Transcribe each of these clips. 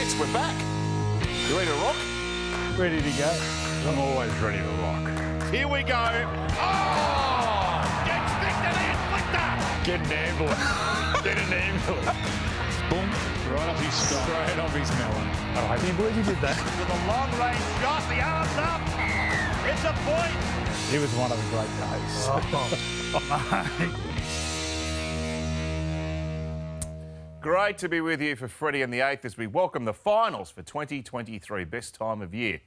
Yes, we're back. You ready to rock? Ready to go. I'm always ready to rock. Here we go. Oh! Gets Victor the Inflictor! Get an ambulance. Get an ambulance. Boom. Right off his stomach. Straight off his melon. Oh, I can't believe you did that. With a long-range shot, the arms up. It's a point. It was one of the great days. Great to be with you for Freddy and the Eighth as we welcome the finals for 2023. Best time of year.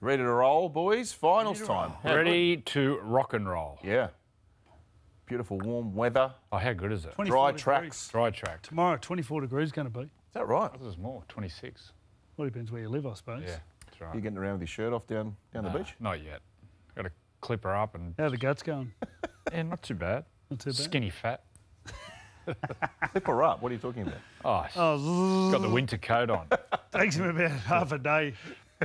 Ready to roll, boys? Finals time. Ready to rock and roll. Yeah. Beautiful warm weather. Oh, how good is it? Dry tracks. Dry track. Tomorrow, 24 degrees going to be. Is that right? This is more, 26. Well, depends where you live, I suppose. Yeah, that's right. You getting around with your shirt off down the beach? Not yet. Got to clip her up and... How are the guts going? Yeah, not too bad. Not too bad. Skinny fat. Clip her up. What are you talking about? Oh, got the winter coat on. Takes him about half a day.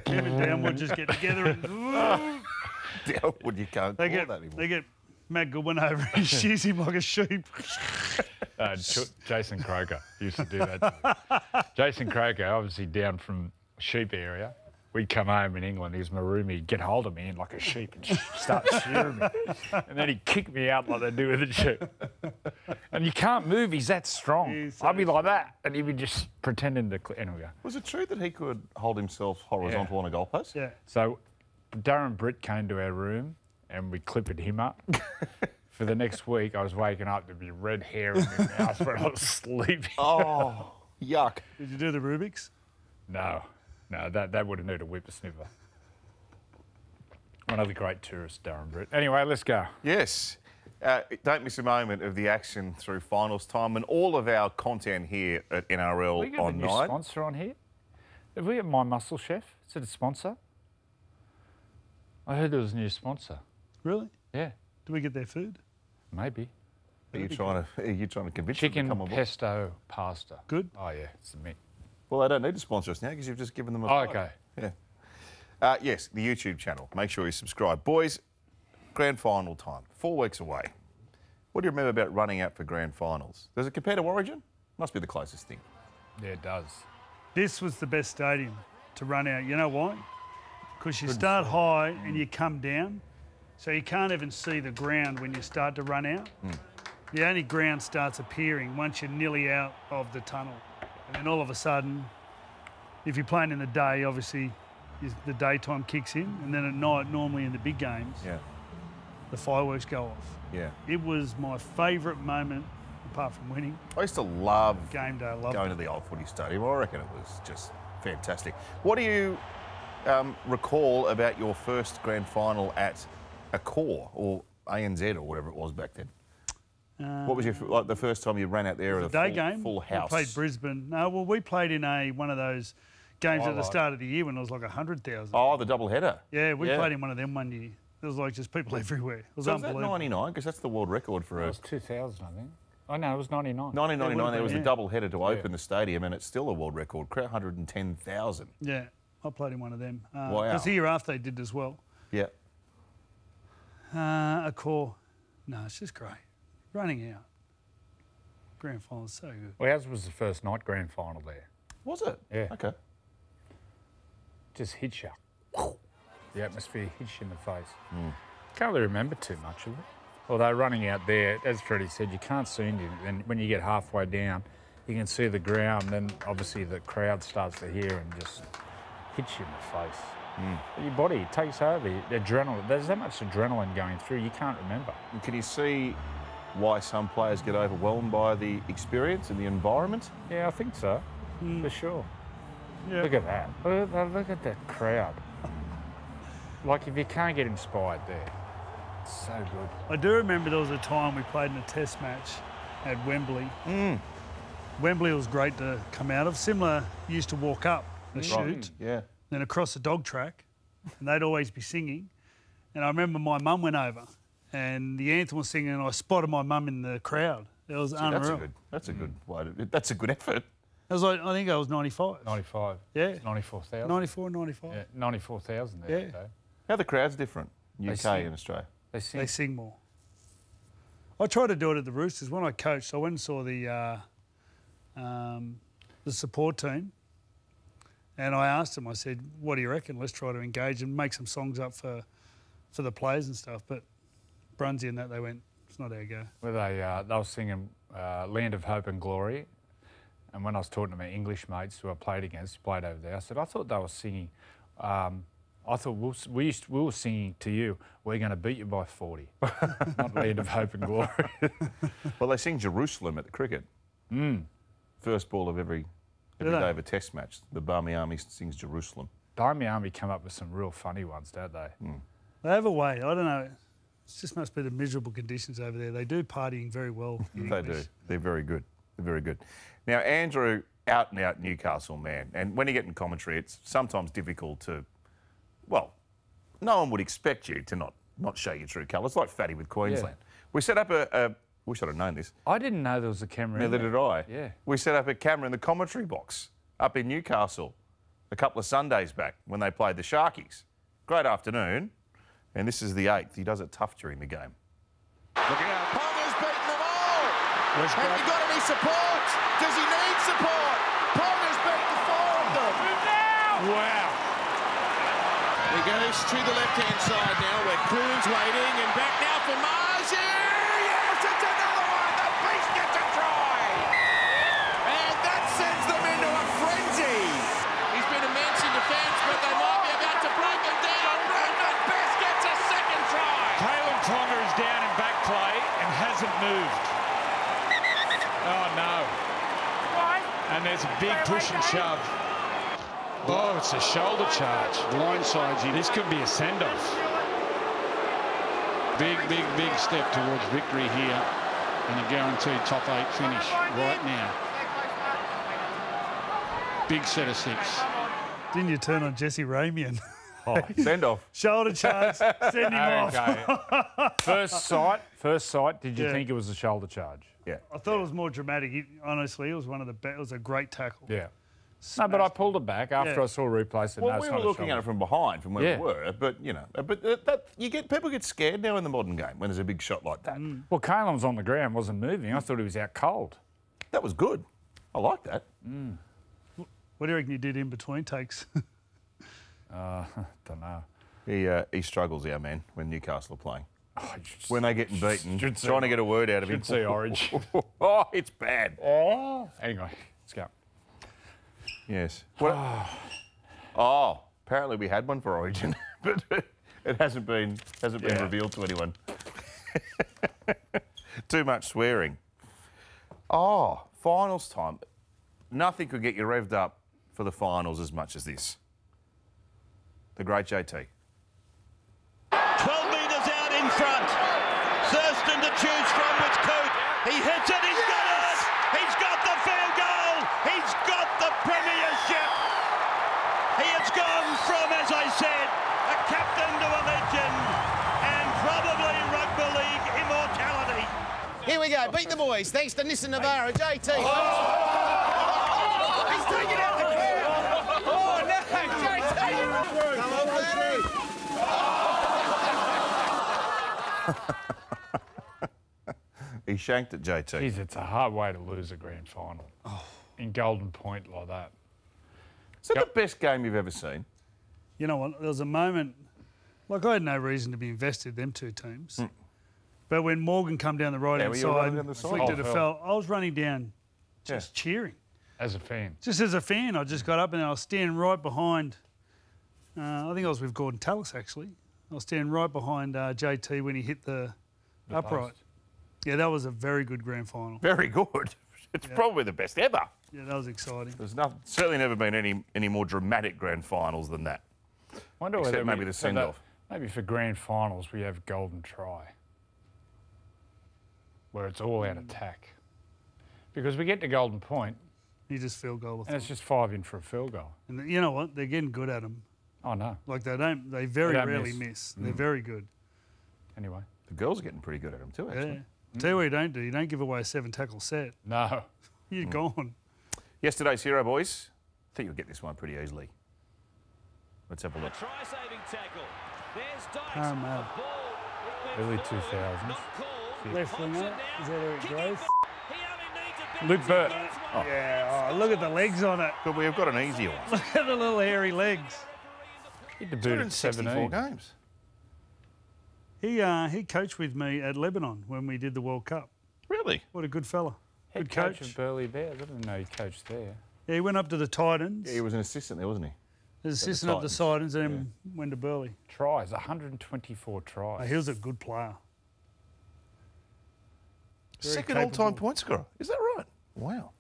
Keep it down, we'll just get together and... Downward, you can't call that anymore. They get Matt Goodwin over and shears him like a sheep. Jason Croker used to do that to me. Jason Croker, obviously down from sheep area. We'd come home in England, he was my roomie, he'd get hold of me in like a sheep and start shearing me. And then he'd kick me out like they do with a sheep. And you can't move, he's that strong. I'd be like that, and he'd be just pretending to... Anyway. Was it true that he could hold himself horizontal on a goalpost? Yeah. So Darren Britt came to our room and we clipped him up. For the next week, I was waking up, there'd be red hair in my mouth when I was sleeping. Oh, yuck. Did you do the Rubik's? No, that would have needed a whippersnipper. One of the great tourists, Darren Britt. Anyway, let's go. Yes. Don't miss a moment of the action through finals time and all of our content here at NRL We got a new Online. sponsor on here. Have we got My Muscle Chef? Is it a sponsor? I heard there was a new sponsor. Really? Yeah, Do we get their food? maybe. Are you trying to convince them to Chicken come on board? pesto pasta. Good. Oh, yeah, it's the mint. Well, they don't need to sponsor us now because you've just given them a Oh, plug. okay. Yeah. Yes, the YouTube channel. Make sure you subscribe. Boys, grand final time, 4 weeks away. What do you remember about running out for grand finals? Does it compare to Origin? Must be the closest thing. Yeah, it does. This was the best stadium to run out. You know why? Because you start high and you come down, so you can't even see the ground when you start to run out. The only ground starts appearing once you're nearly out of the tunnel. And then all of a sudden, if you're playing in the day, obviously the daytime kicks in, and then at night, normally in the big games, the fireworks go off. Yeah. It was my favourite moment, apart from winning. I used to love Game day, I loved going it. to the Old Footy Stadium. I reckon it was just fantastic. What do you recall about your first grand final at Accor or ANZ or whatever it was back then? What was your the first time you ran out there at a day game. full house? We played Brisbane. No, well, we played in one of those games at the start of the year when it was like 100,000. Oh, the double header. Yeah, we played in one of them one year. There was like just people everywhere. It was So was that unbelievable. 99? Because that's the world record for It a... was 2000, I think. Oh, no, it was 99. 1999, there was the yeah. double header to open the stadium, and it's still a world record. Crowd 110,000. Yeah, I played in one of them. Wow. Because the year after they did as well. Yeah. Accor. No, it's just great. Running out. Grand final is so good. Well, ours was the first night grand final there. Was it? Yeah. Okay. Just hits you. The atmosphere hits you in the face. Can't really remember too much of it. Although running out there, as Freddie said, you can't see anything. Then when you get halfway down, you can see the ground. Then obviously the crowd starts to hear and just hits you in the face. But your body takes over. The adrenaline. There's that much adrenaline going through. You can't remember. And can you see why some players get overwhelmed by the experience and the environment? Yeah, I think so. For sure. Yeah. Look at that. Look at that crowd. Like if you can't get inspired there, it's so good. I do remember there was a time we played in a test match at Wembley. Wembley was great to come out of. Similar, you used to walk up and shoot, Yeah. then across the dog track, and they'd always be singing. And I remember my mum went over, and the anthem was singing, and I spotted my mum in the crowd. It was unreal. That's a good way to, that's a good effort. It was like, I think I was 95. 95. Yeah. It's 94,000. 94, 95. Yeah, 94,000 there. Yeah. Okay. How the crowd's different, UK sing. and Australia. They sing. They sing more. I tried to do it at the Roosters. When I coached, I went and saw the support team. And I asked them, I said, what do you reckon? Let's try to engage and make some songs up for the players and stuff. But Brunsy and that, they went, it's not our go. Well, they were singing Land of Hope and Glory. And when I was talking to my English mates who I played against, played over there, I said, I thought they were singing, I thought we were singing to you, we're going to beat you by 40, not Land of Hope and Glory. Well, they sing Jerusalem at the cricket. First ball of every day of a test match. The Barmy Army sings Jerusalem. Barmy Army come up with some real funny ones, don't they? They have a way. I don't know. It just must be the miserable conditions over there. They do partying very well. They do. They're very good. They're very good. Now, Andrew, out and out Newcastle man, and when you get in commentary, it's sometimes difficult to, well, no one would expect you to not show your true colours, like Freddy with Queensland. Yeah. We set up we should have known this. I didn't know there was a camera in there. Neither did I. Yeah. We set up a camera in the commentary box up in Newcastle a couple of Sundays back when they played the Sharkies. Great afternoon. And this is the 8th. He does it tough during the game. Look out. Ponga's beaten them all. Have you got any support? Does he need support? Ponga's beaten 4 of them. Wow. He goes to the left-hand side now where Clune's waiting and back now for Mars. Yes, it's another one. The Beast gets a try. And that sends them into a frenzy. He's been immense in defence, but they might be about to break him down. And the Best gets a second try. Caleb Ponga is down in back play and hasn't moved. Oh, no. And there's a big push and shove. Oh, it's a shoulder charge. Blindsides him. This could be a send-off. Big step towards victory here and a guaranteed top 8 finish right now. Big set of 6. Didn't you turn on Jesse Ramian? Send off. Shoulder charge, send him off. First sight, did you think it was a shoulder charge? Yeah. I thought it was more dramatic. Honestly, it was one of the best. It was a great tackle. Yeah. No, but I pulled it back after I saw a replay. Said, well, no, we were looking at it from behind, from where we were, but you know, people get scared now in the modern game when there's a big shot like that. Well, Calum's on the ground, wasn't moving. I thought he was out cold. That was good. I like that. What do you reckon you did in between takes? Don't know. He struggles, our man, when Newcastle are playing. Oh, when they're getting beaten, trying to get a word out of him. Should see Orange. Oh, it's bad. Oh. Anyway, let's go. Yes. Apparently we had one for Origin, but it hasn't been revealed to anyone. Too much swearing. Oh, finals time. Nothing could get you revved up for the finals as much as this. The great JT. 12 metres out in front. Thurston to choose from with Coot. He hits it, he's got it! He's got the field goal! He's got the premiership! He has gone from, as I said, a captain to a legend and probably rugby league immortality. Here we go, beat the boys, thanks to Nissan Navara, JT. He's taking out the crowd! Oh no, JT! Come on, Freddy! He shanked it, JT. Jeez, it's a hard way to lose a grand final in Golden Point like that. Is that the best game you've ever seen? You know what? There was a moment, like I had no reason to be invested in them two teams. But when Morgan come down the right-hand side, flicked it, fell. I was running down just cheering. As a fan? Just as a fan. I just got up and I was standing right behind, I think I was with Gordon Tallis actually. I was standing right behind JT when he hit the upright. Post. Yeah, that was a very good grand final. Very good. It's probably the best ever. Yeah, that was exciting. There's certainly never been any more dramatic grand finals than that. Wonder Except maybe the send-off. Maybe for grand finals we have golden try, where it's all out attack. Because we get to Golden Point, you just field goal. And it's just 5 in for a field goal. And you know what? They're getting good at them. Oh no. Like they very rarely miss. They're very good. Anyway. The girls are getting pretty good at them too, actually. Yeah. Tell you what you don't do. You don't give away a 7-tackle set. No. You're gone. Yesterday's hero, boys. I think you'll get this one pretty easily. Let's have a look. Try-saving tackle. There's Parramatta. Early 2000s. Left winger. Is that Eric Grove? He only needs a Luke Burt. Yeah, oh, look at the legs on it. But we've got an easier one. Look at the little hairy legs. He debuted at 264 17. games. He coached with me at Lebanon when we did the World Cup. Really? What a good fella. Head Good coach coach. of Burleigh Bears. I didn't know he coached there. Yeah, he went up to the Titans. Yeah, he was an assistant there, wasn't he? As assistant at the Titans and then went to Burleigh. Tries, 124 tries. Oh, he was a good player. Very Second capable. all-time point scorer. Is that right? Wow.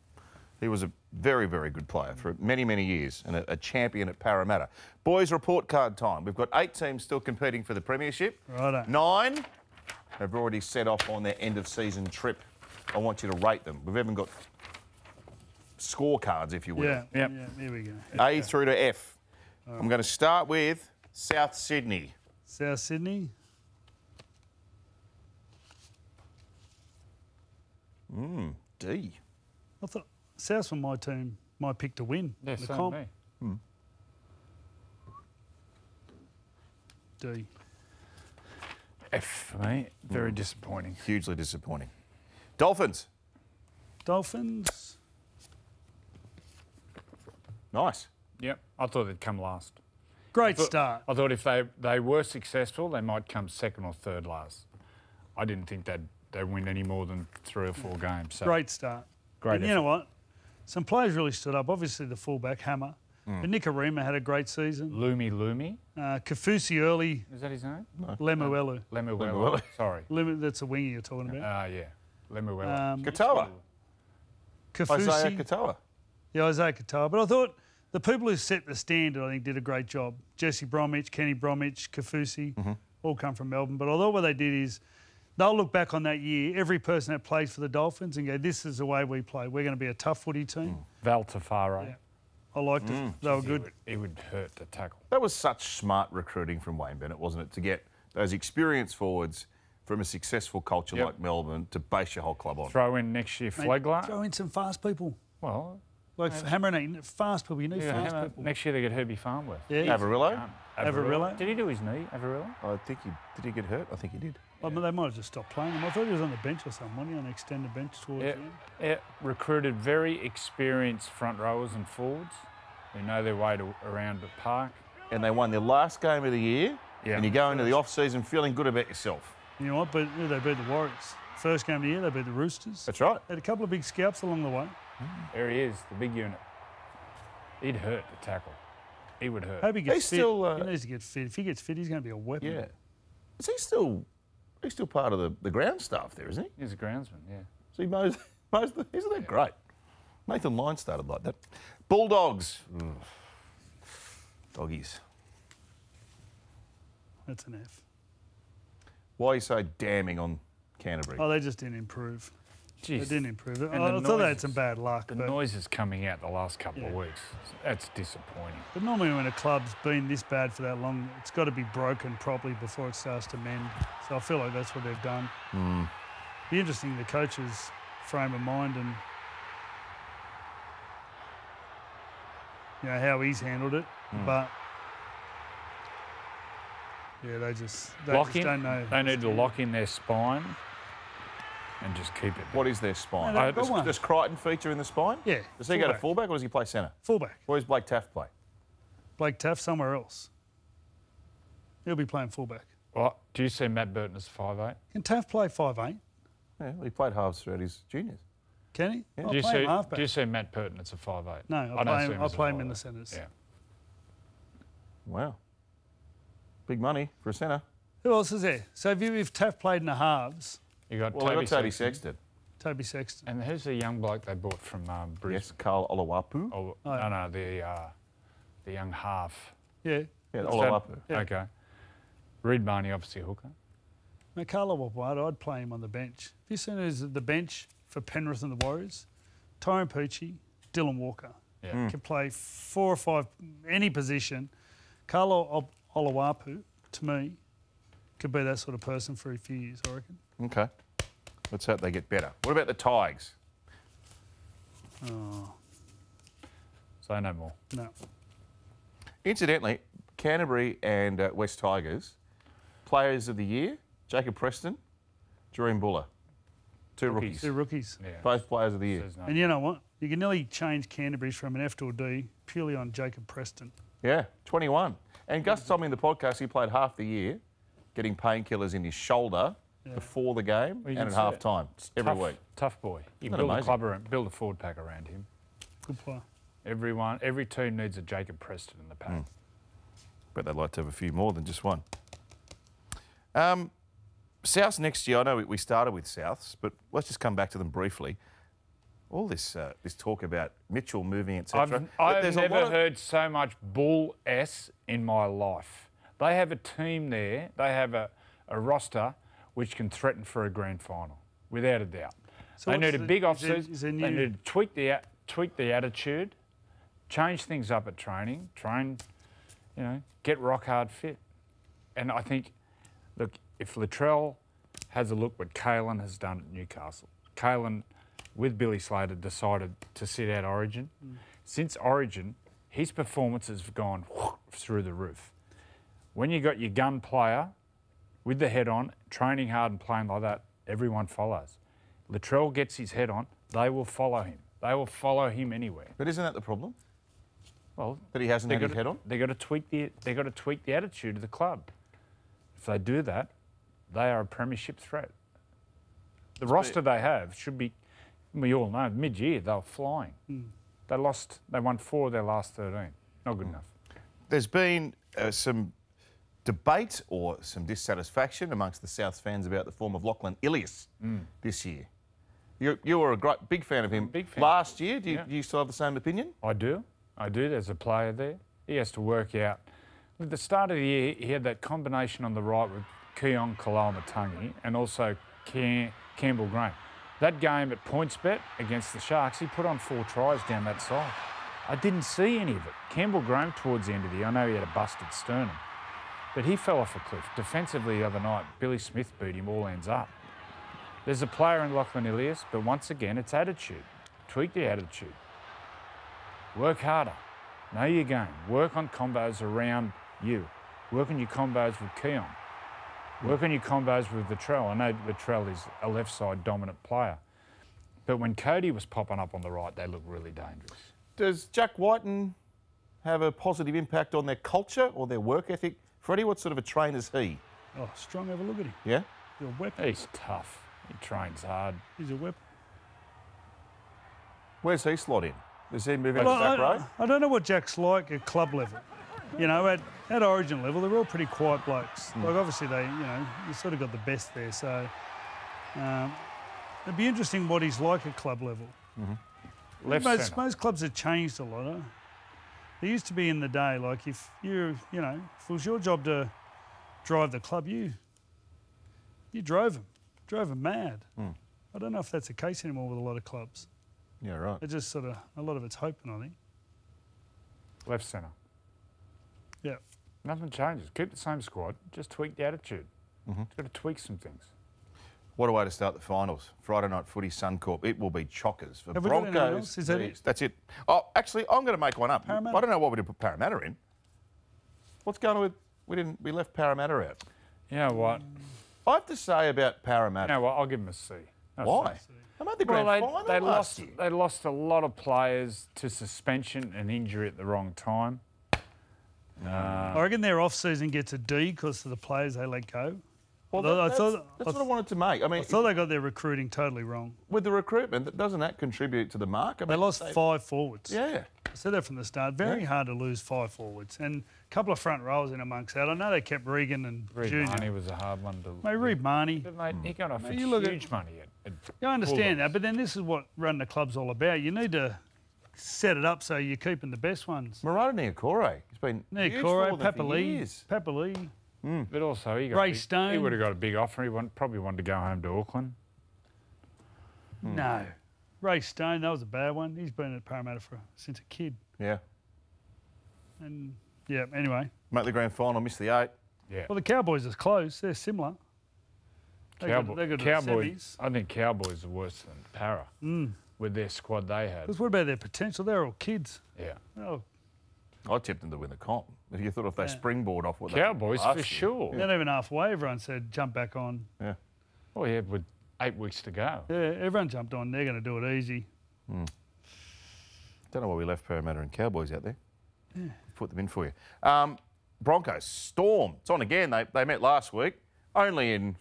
He was a very, very good player for many, many years and a champion at Parramatta. Boys, report card time. We've got 8 teams still competing for the premiership. Righto. 9 have already set off on their end-of-season trip. I want you to rate them. We've even got scorecards, if you will. Yeah, Yep. yeah, here we go. A through to F. I'm going to start with South Sydney. South Sydney. D. I thought South's my team, my pick to win Yeah, the same comp. me. D. F for me. Very disappointing. Hugely disappointing. Dolphins. Dolphins. Nice. Yep. I thought they'd come last. Great start. I thought if they were successful, they might come second or third last. I didn't think they'd win any more than 3 or 4 games. So Great start. Great And you know what? Some players really stood up. Obviously, the fullback, Hammer. But Nicarima had a great season. Lumi. Kafusi early, Is that his name? Lemuelu. Lemuelu. Sorry. That's a winger you're talking about. Yeah. Lemuelu. Katoa. Isaiah Kafusi. Katoa. Yeah, Isaiah Katoa. But I thought the people who set the standard, I think, did a great job. Jesse Bromwich, Kenny Bromwich, Kafusi, all come from Melbourne. But I thought what they did is they'll look back on that year, every person that plays for the Dolphins, and go, this is the way we play. We're going to be a tough footy team. Val Tafaro. Yeah. I liked it. They were good. It would hurt to tackle. That was such smart recruiting from Wayne Bennett, wasn't it? To get those experienced forwards from a successful culture Yep. like Melbourne to base your whole club on. Throw in next year Mate, Flegler. throw in some fast people. Well, Like Hammer and Eight, fast people. You need yeah, fast people. next year they get Herbie Farnworth. Yeah. Avarillo? Avarillo? Did he do his knee, Avarillo? I think did he get hurt? I think he did. Well, but they might have just stopped playing him. I thought he was on the bench or something, wasn't he? On the extended bench towards Yeah, the end. yeah. Recruited very experienced front rowers and forwards who know their way around the park. And they won their last game of the year. Yeah. And you go into the off-season feeling good about yourself. You know what? But they beat the Warriors. First game of the year, they beat the Roosters. That's right. Had a couple of big scalps along the way. There he is, the big unit. He'd hurt to tackle. He would hurt. Hope he gets He's fit. still, He needs to get fit. If he gets fit, he's going to be a weapon. Yeah. Is he still? He's still part of the ground staff there, isn't he? He's a groundsman, yeah. So he mows isn't that great? Nathan Lyon started like that. Bulldogs. Doggies. That's an F. Why are you so damning on Canterbury? Oh, they just didn't improve. Jeez. They didn't improve. And I the thought they had noises- some bad luck. The But, noises coming out the last couple of Yeah. weeks, that's disappointing. but normally when a club's been this bad for that long, it's got to be broken properly before it starts to mend. So I feel like that's what they've done. Be interesting, the coach's frame of mind and how he's handled it. But yeah, they just don't know. They need to lock in their spine and just keep it. What is their spine? No, they've got one. Does Crichton feature in the spine? Yeah, Does he go to fullback. fullback or does he play centre? Fullback. Where does Blake Taft play? Blake Taft somewhere else. He'll be playing fullback. Well, do you see Matt Burton as 5'8"? Can Taft play 5'8"? Yeah, well, he played halves throughout his juniors. Can he? Do I'll you play him see? halfback. Do you see Matt Burton as a 5'8"? No, I I'll don't play see him, him I'll as a play him in the 5'8". centres. Yeah. Wow. Big money for a centre. Who else is there? So if Taft played in the halves, You got Well, they got Toby Sexton. Sexton. Toby Sexton. And who's the young bloke they bought from Brisbane? Yes, Carl Olawapu. Oh, yeah. no, the young half. Yeah. Yeah, Is Olawapu. that- Okay. Reed Barney, obviously hooker. Now, Carlo Wapwada, I'd play him on the bench. Have you seen who's at the bench for Penrith and the Warriors? Tyrone Peachy, Dylan Walker. Yeah. Can play 4 or 5, any position. Carlo Olawapu, to me, could be that sort of person for a few years, I reckon. Okay. Let's hope they get better. What about the Tigers? Oh, Say no more. no. Incidentally, Canterbury and West Tigers, Players of the Year, Jacob Preston, Dream Buller. Two rookies. Two rookies. Yeah. Both players of the year. Says no. And you know what? You can nearly change Canterbury's from an F to a D purely on Jacob Preston. Yeah, 21. And Gus told me in the podcast he played half the year getting painkillers in his shoulder before the game Well, you and can at see half it. time every week. Tough boy. You Isn't that build a amazing? club around, build a forward pack around him. Good player. Every team needs a Jacob Preston in the pack. But they'd like to have a few more than just one. Souths next year, I know we started with Souths, but let's just come back to them briefly. All this this talk about Mitchell moving, etc. I've never heard so much bull S in my life. They have a team there, they have a roster which can threaten for a grand final, without a doubt. So they need a big offseason. They need to tweak the attitude, change things up at training, get rock hard fit. And I think, look, if Latrell has a look what Kalen has done at Newcastle, Kalen with Billy Slater decided to sit out Origin. Since Origin, his performances have gone through the roof. When you got your gun player with the head on, training hard and playing like that, everyone follows. Latrell gets his head on, they will follow him. They will follow him anywhere. But isn't that the problem? Well, That he hasn't had his head on? They got to tweak the attitude of the club. If they do that, they are a premiership threat. The roster they have should be. We all know mid-year they were flying. They won 4 of their last 13. Not good enough. There's been some debate or some dissatisfaction amongst the South fans about the form of Lachlan Ilias this year. You were a big fan of him Big fan. last year. Do you still have the same opinion? I do. There's a player there. He has to work out. At the start of the year, he had that combination on the right with Keon Kalamatangi and also Campbell Graham. That game at PointsBet against the Sharks, he put on 4 tries down that side. I didn't see any of it. Campbell Graham towards the end of the year, I know he had a busted sternum, but he fell off a cliff. Defensively the other night, Billy Smith beat him all ends up. There's a player in Lachlan Ilias, but once again, it's attitude. Tweak the attitude. Work harder. Know your game. Work on combos around you. Work on your combos with Keon. Work on your combos with Latrell. I know Latrell is a left side dominant player. But when Cody was popping up on the right, they looked really dangerous. Does Jack Whiten have a positive impact on their culture or their work ethic? Freddie, what sort of a trainer is he? Oh, strong. Have a look at him. Yeah? He's a weapon. He's tough. He trains hard. He's a weapon. Where's he slot in? Does he move into Well, back row? I don't know what Jack's like at club level. You know, at Origin level, they're all pretty quiet blokes. Like, obviously, you sort of got the best there. So it'd be interesting what he's like at club level. Most clubs have changed a lot. Huh? There used to be in the day, like, if if it was your job to drive the club, you drove them mad. I don't know if that's the case anymore with a lot of clubs. Yeah, right. It's just sort of, a lot of it's hoping, I think. Left centre. Yeah. Nothing changes. Keep the same squad. Just tweak the attitude. It's got to tweak some things. What a way to start the finals. Friday night footy, Suncorp. It will be chockers for Have we got anyone Broncos. else? Is that it? That's it. Oh, actually, I'm going to make one up. Parramatta? I don't know what we did put Parramatta in. What's going on with... We left Parramatta out. You know what? I have to say about Parramatta. You know what? I'll give them a C. Why? They made the grand final last year. They lost a lot of players to suspension and injury at the wrong time. I reckon their off-season gets a D because of the players they let go. Well, that's what I wanted to make. I mean, I thought they got their recruiting totally wrong. with the recruitment, doesn't that contribute to the mark? I They mean, lost 5 forwards. Yeah. I said that from the start. Very hard to lose 5 forwards. And a couple of front rows in amongst that. I know they kept Regan and Reed Junior. Marnie was a hard one to... Mate, Reed Marnie. But, mate, he got off Mate, you look at- huge money. I understand that, but then this is what running the club's all about. You need to set it up so you're keeping the best ones. Murata Niokore. He's been huge for them for years. Papali. But also, he got Ray Stone. He would have got a big offer. He probably wanted to go home to Auckland. No. Ray Stone, that was a bad one. He's been at Parramatta since a kid. Yeah. And, yeah, anyway. Make the grand final, miss the 8. Yeah. Well, the Cowboys is close. They're similar. They got to the Cowboys. semis. I think Cowboys are worse than Para with their squad they had. Because what about their potential? They're all kids. Yeah. Oh, I tipped them to win the comp. If you thought if they springboard off what Cowboys they did for last sure. they're not even halfway. Everyone said jump back on. year. Oh yeah, with 8 weeks to go. Yeah, everyone jumped on. They're going to do it easy. Don't know why we left Parramatta and Cowboys out there. Yeah. Put them in for you. Broncos, Storm. It's on again. They met last week. Only in,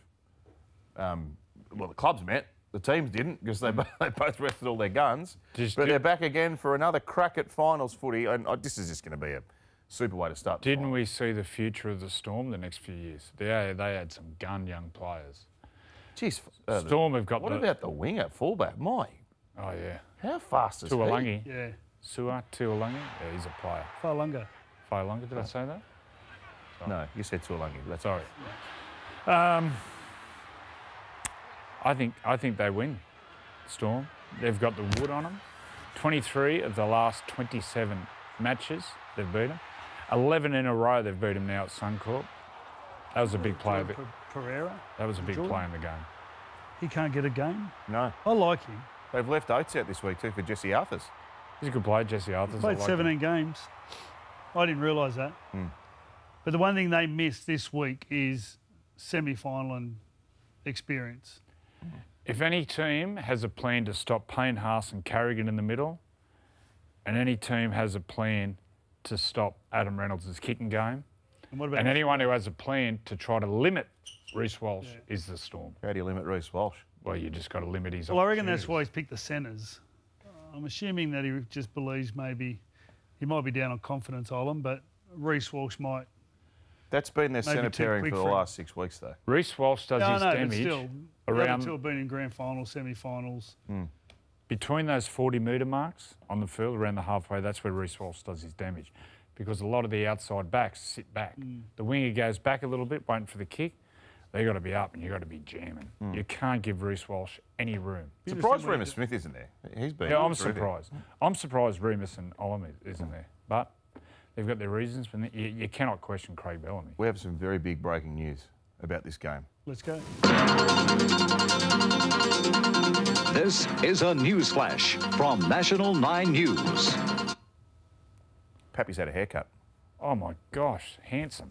well, the clubs met. The teams didn't because they both rested all their guns. But they're back again for another crack at finals footy. And this is just going to be a super way to start. Didn't we see the future of the Storm the next few years? They had some gun young players. Jeez. Storm have got What about the winger, fullback? Mike. Oh, yeah. How fast is Tuolangi. Yeah. Tuolangi? Yeah, he's a player. Failunga. Failunga, did I say that? Sorry. No, you said Tuolangi. That's sorry. I think they win. Storm. They've got the wood on them. 23 of the last 27 matches they've beat them. 11 in a row they've beat them now at Suncorp. That was a big play. Pereira. That was a big play in the game. He can't get a game. No. I like him. They've left Oates out this week too for Jesse Arthurs. He's a good player, Jesse Arthurs. Played 17 games. I didn't realise that. But the one thing they missed this week is semi-final and experience. If any team has a plan to stop Payne Haas and Carrigan in the middle, and any team has a plan to stop Adam Reynolds' kicking game, and anyone who has a plan to try to limit Reece Walsh is the Storm. How do you limit Reece Walsh? Well, you just got to limit his Well, I reckon that's why he's picked the centres. I'm assuming that he just believes maybe he might be down on confidence, Olam, but Reece Walsh might. That's been their centre pairing for the last 6 weeks, though. Reece Walsh does his damage but still, around. The other two have been in grand finals, semi-finals. Between those 40-metre marks on the field, around the halfway, that's where Reece Walsh does his damage, because a lot of the outside backs sit back. The winger goes back a little bit, waiting for the kick. They got to be up and you got to be jamming. You can't give Reece Walsh any room. Surprised Remus Smith isn't there. He's been. Yeah, I'm surprised. I'm surprised Remus and Olam isn't there. But they've got their reasons. But you cannot question Craig Bellamy. We have some very big breaking news about this game. Let's go. This is a news flash from National 9 News. Pappy's had a haircut. Oh my gosh, handsome.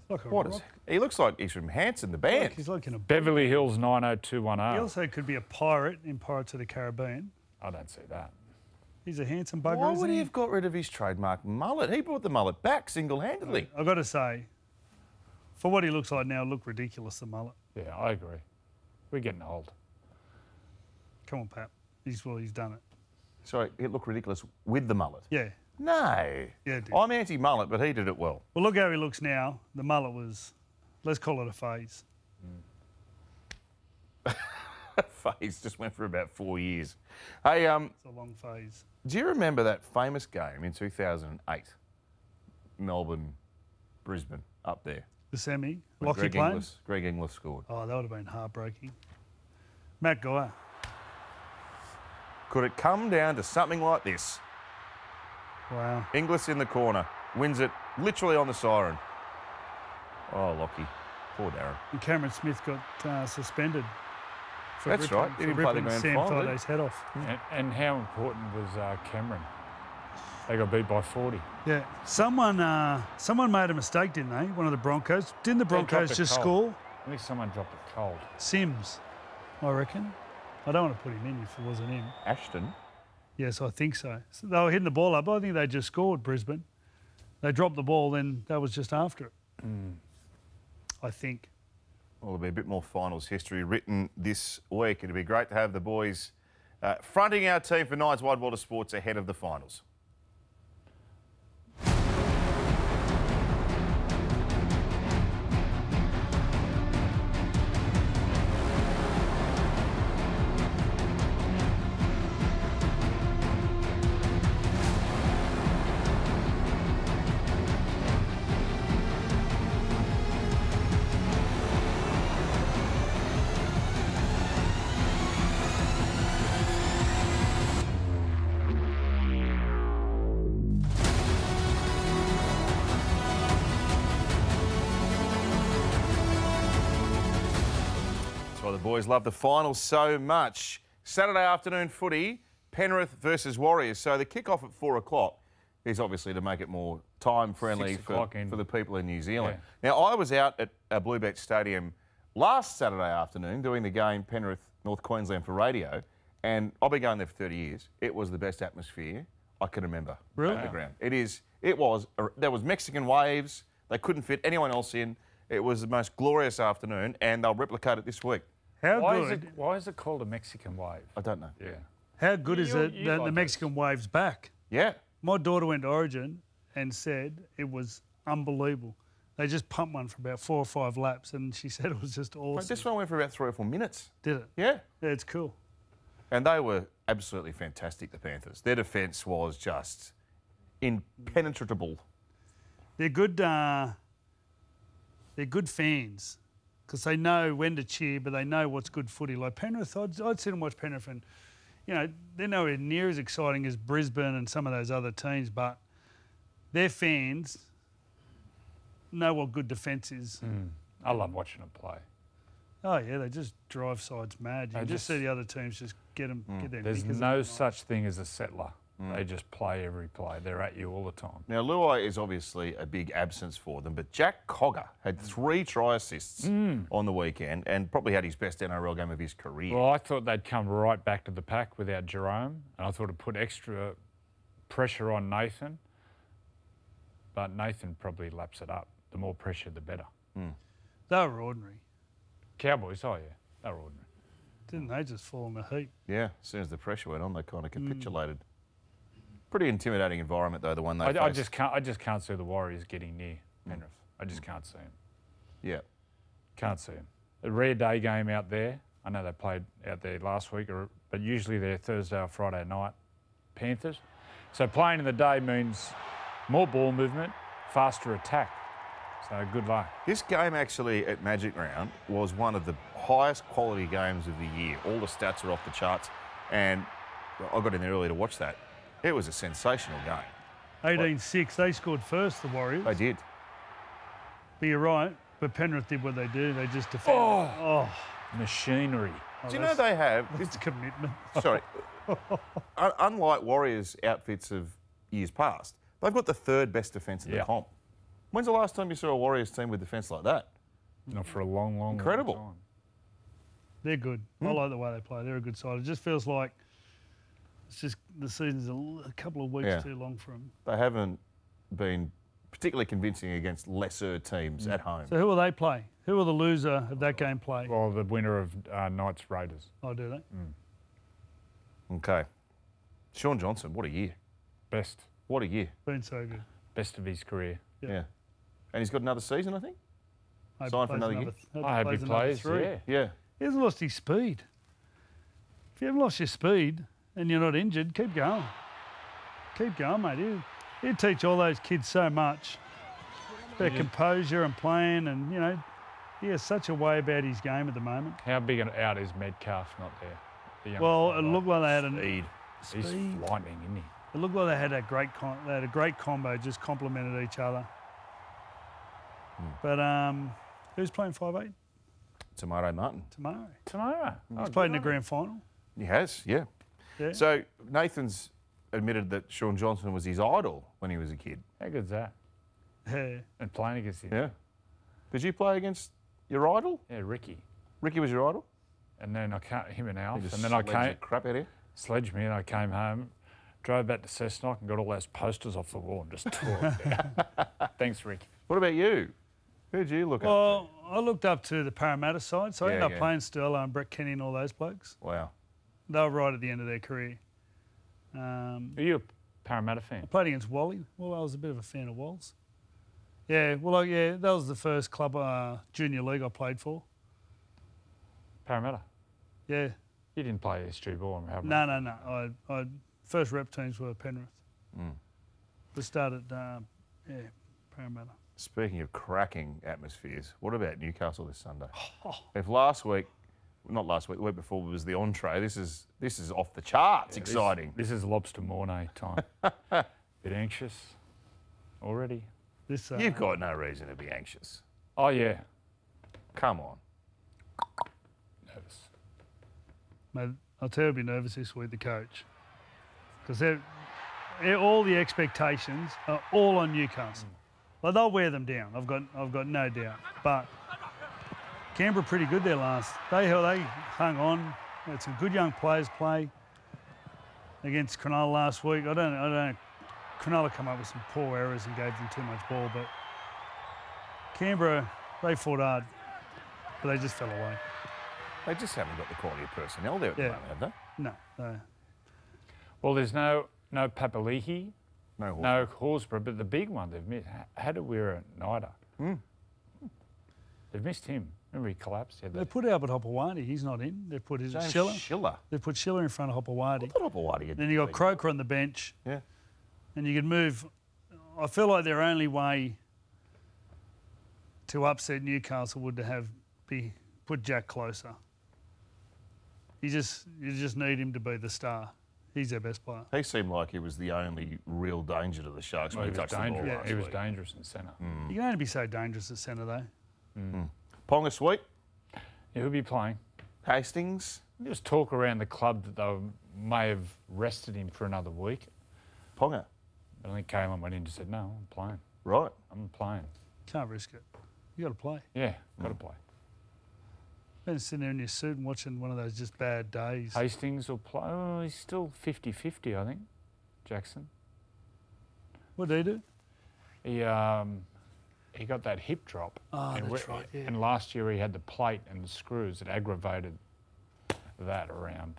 He looks like he's from Hanson, the band. He's like in a Beverly Hills 90210. He also could be a pirate in Pirates of the Caribbean. I don't see that. He's a handsome bugger. Why would he have got rid of his trademark mullet? He brought the mullet back single-handedly. I've got to say, for what he looks like now, look ridiculous, the mullet. Yeah, I agree. We're getting old. Come on, Pap. He's done it. Sorry, it looked ridiculous with the mullet. Yeah. No. Yeah, dude. I'm anti-mullet, but he did it well. Well, look how he looks now. The mullet was, let's call it a phase. Phase just went for about 4 years. Hey, it's a long phase. Do you remember that famous game in 2008? Melbourne, Brisbane, up there. The semi. When Greg Inglis scored. Oh, that would have been heartbreaking. Matt Guy. Could it come down to something like this? Wow. Inglis in the corner, wins it literally on the siren. Oh, Lockie. Poor Darren. And Cameron Smith got suspended. That's right. He didn't play the grand final. Sam Friday's head off. And how important was Cameron? They got beat by 40. Yeah. Someone made a mistake, didn't they? One of the Broncos. Didn't the Broncos just score? I think someone dropped it cold. Sims, I reckon. I don't want to put him in if it wasn't him. Ashton. Yes, I think so. They were hitting the ball up. I think they just scored, Brisbane. They dropped the ball, then that was just after it. I think. Well, there'll be a bit more finals history written this week. It'd be great to have the boys fronting our team for Nine's Wide World of Sports ahead of the finals. Boys love the finals so much. Saturday afternoon footy, Penrith versus Warriors. So the kick-off at 4 o'clock is obviously to make it more time-friendly for the people in New Zealand. Yeah. Now, I was out at Bluebet Stadium last Saturday afternoon doing the game North Queensland for radio, and I've been going there for 30 years. It was the best atmosphere I can remember. Really? At the ground. There was Mexican waves. They couldn't fit anyone else in. It was the most glorious afternoon, and they'll replicate it this week. Why is it called a Mexican wave? I don't know. Yeah. How good is it that the Mexican wave's back? Yeah. My daughter went to Origin and said it was unbelievable. They just pumped one for about 4 or 5 laps, and she said it was just awesome. This one went for about 3 or 4 minutes. Did it? Yeah. Yeah, it's cool. And they were absolutely fantastic, the Panthers. Their defence was just impenetrable. They're good fans because they know when to cheer, but they know what's good footy. Like Penrith, I'd sit and watch Penrith, and they're nowhere near as exciting as Brisbane and some of those other teams, but their fans know what good defence is. I love watching them play. Oh yeah, they just drive sides mad. You just see the other teams just get their. There's no such thing as a settler. They just play every play. They're at you all the time. Now, Luai is obviously a big absence for them, but Jack Cogger had 3 try assists on the weekend and probably had his best NRL game of his career. Well, I thought they'd come right back to the pack without Jerome, and I thought it'd put extra pressure on Nathan, but Nathan probably laps it up. The more pressure, the better. They were ordinary. Cowboys, oh yeah, they were ordinary. Didn't they just fall in the heap? Yeah, as soon as the pressure went on, they kind of capitulated. Pretty intimidating environment, though, the one they faced. I just can't see the Warriors getting near Penrith. I just can't see them. Yeah. Can't see them. A rare day game out there. I know they played out there last week, but usually they're Thursday or Friday night, Panthers. So playing in the day means more ball movement, faster attack. So good luck. This game actually at Magic Round was one of the highest quality games of the year. All the stats are off the charts, and I got in there early to watch that. It was a sensational game. 18-6, they scored first, the Warriors. They did. But you're right, but Penrith did what they do. They just defended. Machinery. Do you know they have... It's commitment. Sorry. Unlike Warriors' outfits of years past, they've got the 3rd best defence in the comp. When's the last time you saw a Warriors team with defence like that? Not for a long, long, Incredible. long time. They're good. I like the way they play. They're a good side. It just feels like it's just the season's a couple of weeks too long for them. They haven't been particularly convincing against lesser teams at home. So who will they play? Who will the loser of that game play? Well, the winner of Knights Raiders. Oh, do they? Okay. Sean Johnson, what a year. Best. What a year. Been so good. Best of his career. Yeah. And he's got another season, I think? Hope Signed for another year? I hope he plays, Yeah. He hasn't lost his speed. If you haven't lost your speed and you're not injured, keep going. Keep going, mate. He'd teach all those kids so much about composure and playing, and, he has such a way about his game at the moment. How big an out is Metcalf not there? Well, it looked like they had speed. He's lightning, isn't he? It looked like they had a great combo, just complemented each other. But who's playing 5'8"? Tamaro Martin. Tomorrow. He's played in the grand final. He has, yeah. So Nathan's admitted that Sean Johnson was his idol when he was a kid. How good's that? Yeah. And playing against him. Yeah. Did you play against your idol? Yeah, Ricky. Ricky was your idol? And then him and Alf. And then I came. Crap out here? Sledged me, and I came home, drove back to Cessnock and got all those posters off the wall and just tore it down. Thanks, Rick. What about you? Who'd you look up to? Well, I looked up to the Parramatta side, so I ended up yeah. playing Sterlo and Brett Kenny and all those blokes. Wow. They were right at the end of their career. Are you a Parramatta fan? I played against Wally. Well, I was a bit of a fan of Walls. Yeah, well, that was the first club junior league I played for. Parramatta? Yeah. You didn't play SG ball, have you? No. I first rep teams were Penrith. We started, Parramatta. Speaking of cracking atmospheres, what about Newcastle this Sunday? Oh. If the week before was the entree, this is off the charts exciting. This is lobster mornay time. Bit anxious already. You've got no reason to be anxious. Oh, yeah. Come on. Nervous. Mate, I'll tell you, I'll be nervous this week, the coach. Because all the expectations are all on Newcastle. Like, they'll wear them down. I've got no doubt. But Canberra pretty good there last. They hung on. Had some good young players play against Cronulla last week. I don't know. Cronulla come up with some poor errors and gave them too much ball, but Canberra, they fought hard, but they just fell away. They just haven't got the quality of personnel there at the moment, have they? No. Well, there's no Papali'i, No Horsburgh, but the big one they've missed, Hadawira Nida. They've missed him. Remember he collapsed? They put Albert Hopewadi. He's not in. They put Schiller. They put Schiller in front of Hopewadi. Then you got Croker on the bench. Yeah. And you could move. I feel like their only way to upset Newcastle would to put Jack closer. You just need him to be the star. He's their best player. He seemed like he was the only real danger to the Sharks when he touched the ball last He was week. dangerous in centre. You can only be so dangerous at centre, though. Ponga Sweet, Yeah, who'll be playing? Hastings, There was talk around the club that they may have rested him for another week. Ponga. But I think Kalen went in and said, no, I'm playing. Right. I'm playing. Can't risk it. You got to play. Yeah, got to play. Been sitting there in your suit and watching one of those just bad days. Hastings will play. Oh, he's still 50-50, I think, Jackson. What did he do? He got that hip drop. Oh, that's right, yeah. And last year he had the plate and the screws that aggravated that around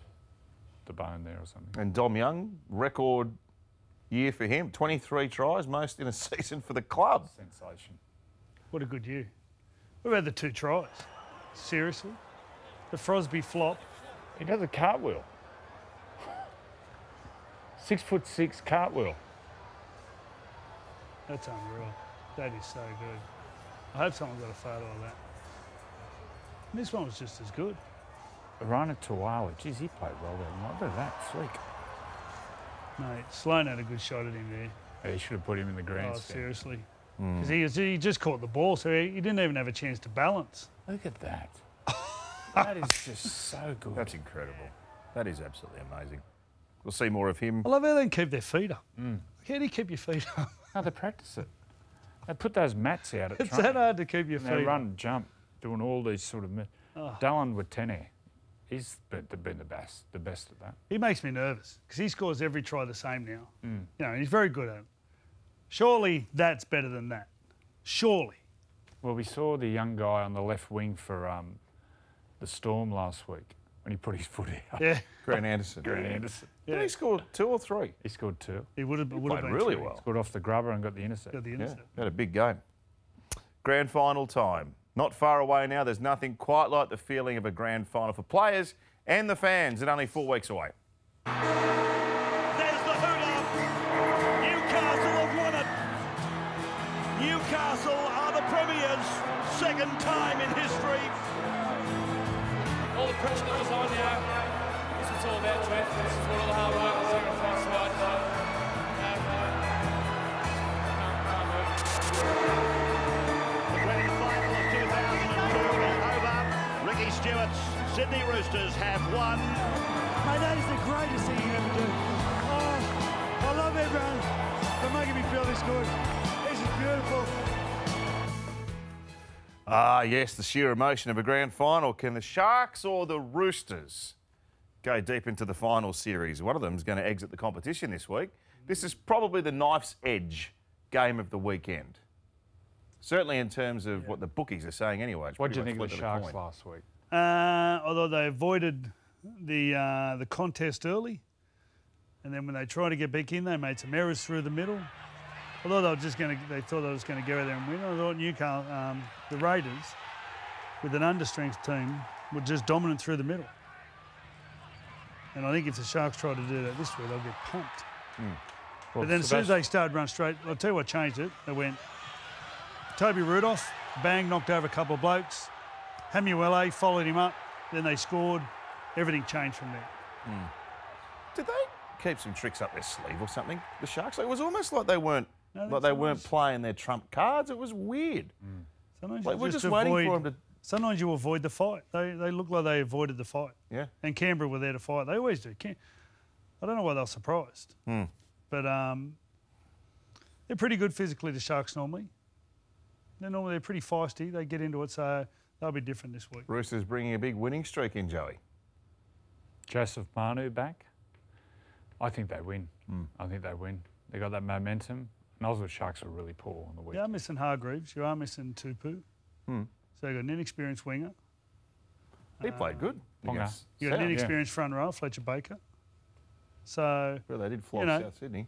the bone there or something. And Dom Young, record year for him. 23 tries, most in a season for the club. Sensation. What a good year. What about the 2 tries? Seriously? The Frosby flop. He does a cartwheel. 6'6" cartwheel. That's unreal. That is so good. I hope someone got a photo of that. And this one was just as good. Rana Tuala, geez, he played well there. Look at that, sleek. Mate, Sloan had a good shot at him there. Yeah, he should have put him in the grandstand. Oh, seriously. Because he just caught the ball, so he didn't even have a chance to balance. Look at that. That is just so good. That's incredible. That is absolutely amazing. We'll see more of him. I love how they can keep their feet up. How do you keep your feet up? No, they practice it. They put those mats out at It's training. that hard to keep your feet They up. run, jump, doing all these sort of... Dallin Watene, he's been the best at that. He makes me nervous because he scores every try the same now. You know, he's very good at it. Surely that's better than that. Surely. Well, we saw the young guy on the left wing for the Storm last week when he put his foot out. Yeah. Grant Anderson. Did he score 2 or 3? He scored 2. He would have played been really 3. well. Scored off the grubber and got the intercept. Got the intercept. Had a big game. Grand final time. Not far away now. There's nothing quite like the feeling of a grand final for players and the fans, and only 4 weeks away. There's the hoot-up. Newcastle have won it. Newcastle are the Premiers, second time in history. All the pressure that was on now. This is all about Trent. This is what all the hard work and sacrifice was. The grand final of 2002 over. Ricky Stewart's Sydney Roosters have won. Mate, that is the greatest thing you ever do. Oh, I love everyone for making me feel this good. This is beautiful. Ah, yes, the sheer emotion of a grand final. Can the Sharks or the Roosters go deep into the final series? One of them is going to exit the competition this week. This is probably the knife's edge game of the weekend. Certainly in terms of what the bookies are saying anyway. What do you think of the Sharks last week? Although they avoided the contest early, and then when they tried to get back in, they made some errors through the middle. Although they thought they was going to go there and win. I thought Newcastle, the Raiders, with an understrength team, were just dominant through the middle. And I think if the Sharks try to do that this week, they'll get pumped. Well, but then as soon as they started run straight, I'll tell you what changed it. They went Toby Rudolph, bang, knocked over a couple of blokes. Hamuele followed him up. Then they scored. Everything changed from there. Did they keep some tricks up their sleeve or something, the Sharks? It was almost like they weren't playing their trump cards. It was weird. Sometimes Like you we're just waiting for them to... Sometimes you avoid the fight. They look like they avoided the fight. Yeah. And Canberra were there to fight. They always do. I don't know why they were surprised. But they're pretty good physically, the Sharks normally. They're pretty feisty. They get into it, so they'll be different this week. Roosters bringing a big winning streak in, Joey. Joseph Manu back. I think they win. I think they win. They got that momentum. And Oswald Sharks were really poor on the week. You are missing Hargreaves. You are missing Tupu. So you got an inexperienced winger. He played good. Ponga. You got an inexperienced front row, Fletcher Baker. So Well, they did flog South Sydney.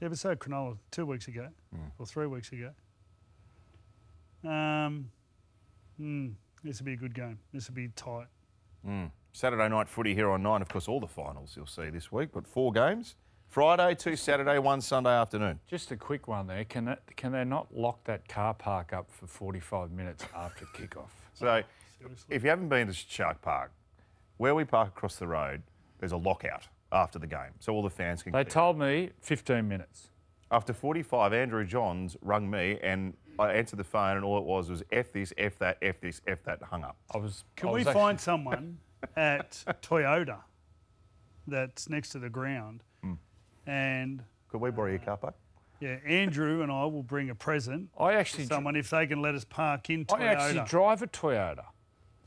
yeah, but so did Cronulla 2 weeks ago or 3 weeks ago. This will be a good game. This will be tight. Saturday night footy here on 9. Of course, all the finals you'll see this week, but 4 games. Friday, 2 Saturday, 1 Sunday afternoon. Just a quick one there. Can they not lock that car park up for 45 minutes after kick-off? So, if you haven't been to Shark Park, where we park across the road, there's a lockout after the game, so all the fans can... They told me 15 minutes. After 45, Andrew Johns rung me and I answered the phone and all it was F this, F that, F this, F that, hung up. Can we find someone at Toyota that's next to the ground and... Could we borrow your car park? Yeah, Andrew and I will bring a present to someone if they can let us park in Toyota. I actually drive a Toyota.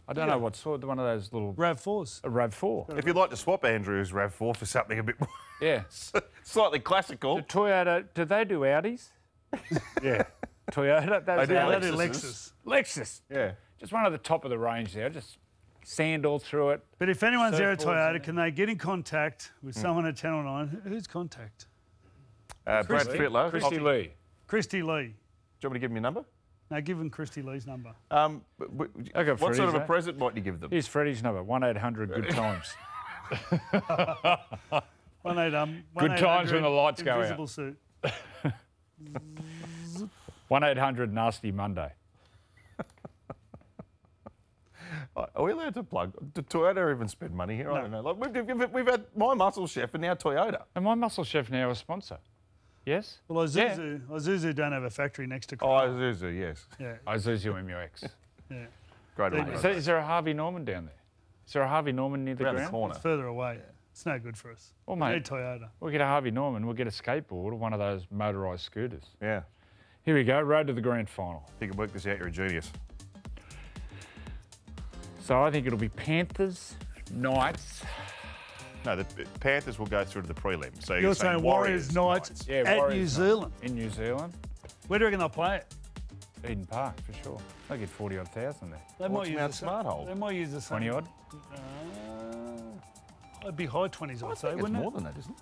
I don't know what sort, one of those little... RAV4s. A RAV4. If you'd like to swap Andrew's RAV4 for something a bit more... Yeah. slightly classical. The Toyota, do they do Audis? Yeah. Toyota, they do Lexus. Lexus. Yeah. Just one at the top of the range there, just sand all through it. But if anyone's there at Toyota, can they get in contact with someone at Channel 9? Who's contact? Brad Fitlow. Christy Lee. Christy Lee. Do you want me to give him your number? No, give him Christy Lee's number. What sort of a present might you give them? Here's Freddie's number, 1-800 good times. 1-800 Good times when the lights go out. Invisible suit. 1-800 nasty Monday. Are we allowed to plug? Do Toyota even spend money here? I don't know. Like we've had My Muscle Chef and now Toyota. And My Muscle Chef now a sponsor. Yes? Well, Isuzu don't have a factory next to Cronulla. Isuzu, yes. Yeah. Isuzu MUX. Yeah. Great. Is there a Harvey Norman down there? Is there a Harvey Norman near the Around ground? the corner. It's further away. Yeah. It's no good for us. Well, we mate, need Toyota. We'll get a Harvey Norman. We'll get a skateboard or one of those motorised scooters. Yeah. Here we go. Road to the grand final. If you can work this out, you're a genius. So I think it'll be Panthers, Knights. No, the Panthers will go through to the prelim. So you're saying Warriors, Knights yeah, at Warriors, New Zealand. In New Zealand. Where do you reckon they'll play it? Eden Park, for sure. They'll get 40-odd thousand there. They might use Mount Smart Hole? They might use the same. 20-odd? It'd be high 20s, I'd say, it's wouldn't more it? than that, isn't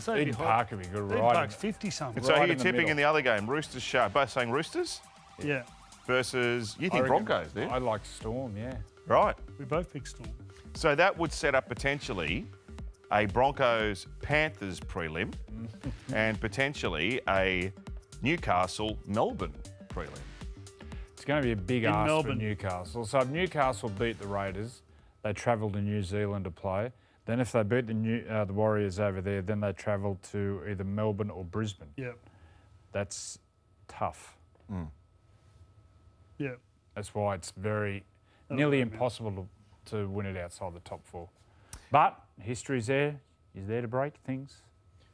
it? Eden Park would be good. Eden Right Park's 50-something. So right who are you in the tipping middle. in the other game? Roosters, Shark. Both saying Roosters? Yeah. Versus, you think Broncos, do you? I like Storm, yeah. Right. We both picked Storm. So that would set up potentially a Broncos-Panthers prelim and potentially a Newcastle-Melbourne prelim. It's going to be a big In ask Melbourne. for Newcastle. So if Newcastle beat the Raiders, they travel to New Zealand to play. Then if they beat the Warriors over there, then they travel to either Melbourne or Brisbane. Yep. That's tough. Yep. That's why it's nearly impossible to win it outside the top 4. But history's there. Is there to break things.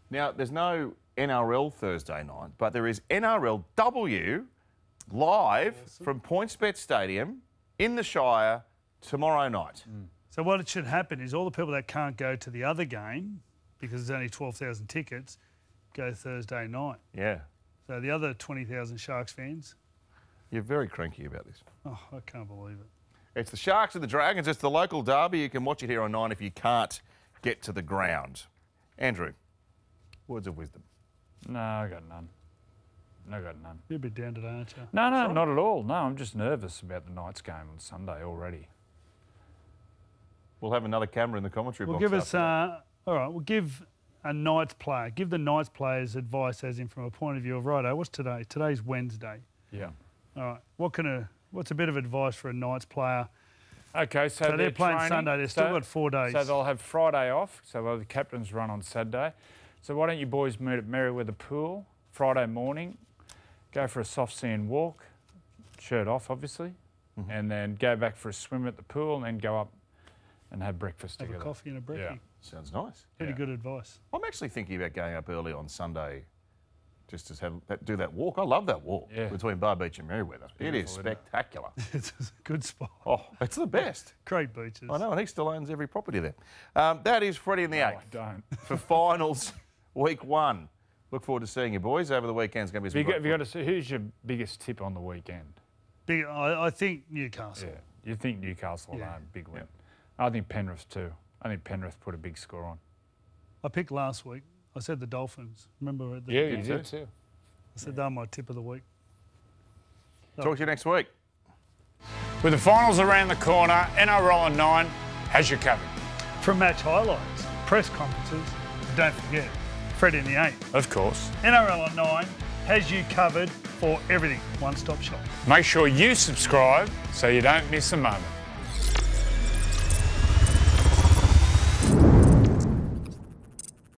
Now, there's no NRL Thursday night, but there is NRLW live from PointsBet Stadium in the Shire tomorrow night. So what should happen is all the people that can't go to the other game, because there's only 12,000 tickets, go Thursday night. Yeah. So the other 20,000 Sharks fans... You're very cranky about this. Oh, I can't believe it. It's the Sharks and the Dragons. It's the local derby. You can watch it here on 9 if you can't get to the ground. Andrew, words of wisdom. No, I got none. You're a bit down today, aren't you? No, not at all. No, I'm just nervous about the Knights game on Sunday already. We'll have another camera in the commentary box. Give us... all right, we'll give a Knights player. Give the Knights players advice, as in from a point of view of, righto, what's today? Today's Wednesday. Yeah. All right, what's a bit of advice for a Knights player? Okay, so they're playing training, Sunday. They've still got 4 days. So they'll have Friday off. So the captain's run on Saturday. So why don't you boys meet at Merriweather Pool Friday morning, go for a soft sand walk, shirt off obviously, and then go back for a swim at the pool and then go up and have breakfast together. Have a coffee and a brekkie. Yeah. Sounds nice. Pretty good advice. I'm actually thinking about going up early on Sunday just to do that walk. I love that walk between Bar Beach and Merriweather. It is spectacular. It's a good spot. Oh, it's the best. Great beaches. I know, and he still owns every property there. That is Freddy the Eighth. I don't. For finals week 1. Look forward to seeing you boys over the weekend's going to be. Have you got to see who's your biggest tip on the weekend? I think Newcastle. Yeah, you think Newcastle alone, big win. I think Penrith too. I think Penrith put a big score on. I picked last week. I said the Dolphins. Remember? You did too. I said they're my tip of the week. Talk to you next week. With the finals around the corner, NRL on 9 has you covered. From match highlights, press conferences, and don't forget, Freddy the Eighth. Of course. NRL on 9 has you covered for everything. One-stop shop. Make sure you subscribe so you don't miss a moment.